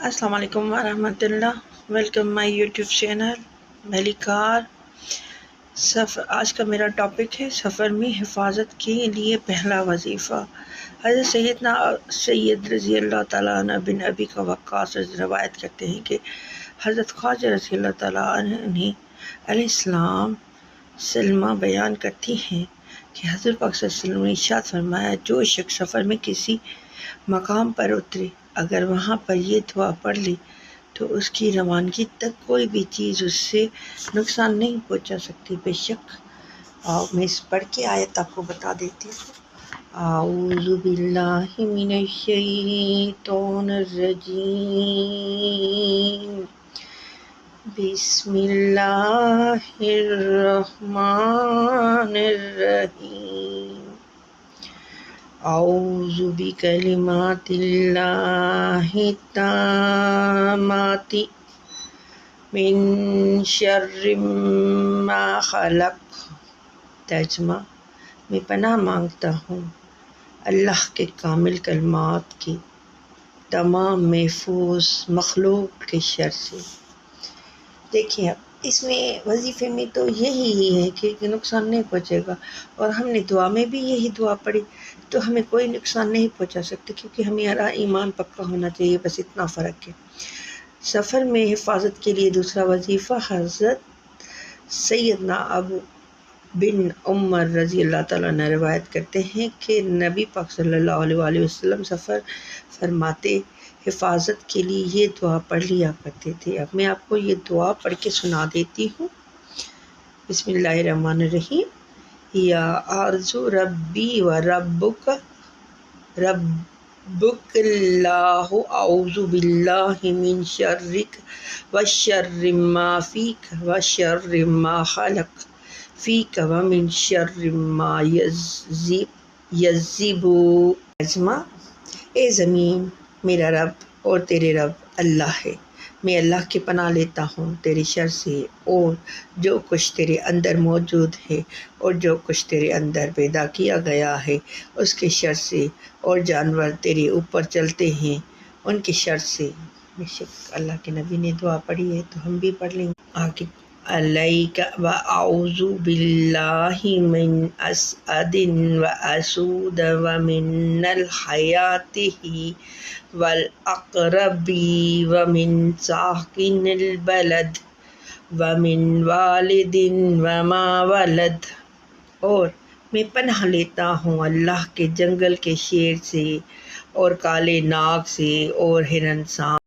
السلام علیکم ورحمۃ اللہ. ویلکم مائی یوٹیوب چینل ملیکار. آج کا میرا ٹاپک ہے سفر میں حفاظت کے لیے پہلا وظیفہ. حضرت سیدنا سید رضی اللہ تعالیٰ عنہ بن ابی وقاص روایت کرتے ہیں کہ حضرت خواجہ رضی اللہ تعالیٰ عنہ علیہ السلام سلمہ بیان کرتی ہیں کہ حضرت پاک صلی اللہ علیہ وسلم نے ارشاد فرمایا، جو شخص سفر میں کسی مقام پر اترے، اگر وہاں پر یہ دعا پڑھ لی تو اس کی روانگی تک کوئی بھی چیز اس سے نقصان نہیں پہنچا سکتی. بے شک میں اس پڑھ کے آیت آپ کو بتا دیتی ہوں. اعوذ باللہ من الشیطان الرجیم، بسم اللہ الرحمن الرحیم. اعوذ بکلمات اللہ التامات من شر ما خلق. ترجمہ: میں پناہ مانگتا ہوں اللہ کے کامل کلمات کی تمام محفوظ مخلوق کے شر سے. دیکھیں، اب اس میں وظیفے میں تو یہی ہے کہ نقصان نہیں پہنچے گا، اور ہم نے دعا میں بھی یہی دعا پڑھی تو ہمیں کوئی نقصان نہیں پہنچا سکتے، کیونکہ ہمارا ایمان پکا ہونا چاہیے. بس اتنا فرق ہے. سفر میں حفاظت کے لیے دوسرا وظیفہ. حضرت سیدنا ابو بن عمر رضی اللہ تعالیٰ عنہ روایت کرتے ہیں کہ نبی پاک صلی اللہ علیہ وسلم سفر فرماتے حفاظت کے لیے یہ دعا پڑھ لیا کرتے تھے. اب میں آپ کو یہ دعا پڑھ کے سنا دیتی ہوں. بسم اللہ الرحمن الرحیم. یا ارض ربی و ربک اللہ، اعوذ باللہ من شرک و شر ما فیک و شر ما خلق فیک و من شر ما یذب. ترجمہ: اے زمین، میرا رب اور تیرے رب اللہ ہے. میں اللہ کی پناہ لیتا ہوں تیرے شر سے، اور جو کچھ تیرے اندر موجود ہے اور جو کچھ تیرے اندر پیدا کیا گیا ہے اس کے شر سے، اور جانور تیرے اوپر چلتے ہیں ان کے شر سے. بے شک اللہ کے نبی نے دعا پڑھی ہے تو ہم بھی پڑھ لیں گے. آگے: علیک و اعوذ باللہ من اسعد و اسود و من الحیات والعقرب و من ساکن البلد و من والد و ما ولد. اور میں پناہ لیتا ہوں اللہ کے جنگل کے شیر سے، اور کالے ناگ سے، اور ہرن سانپ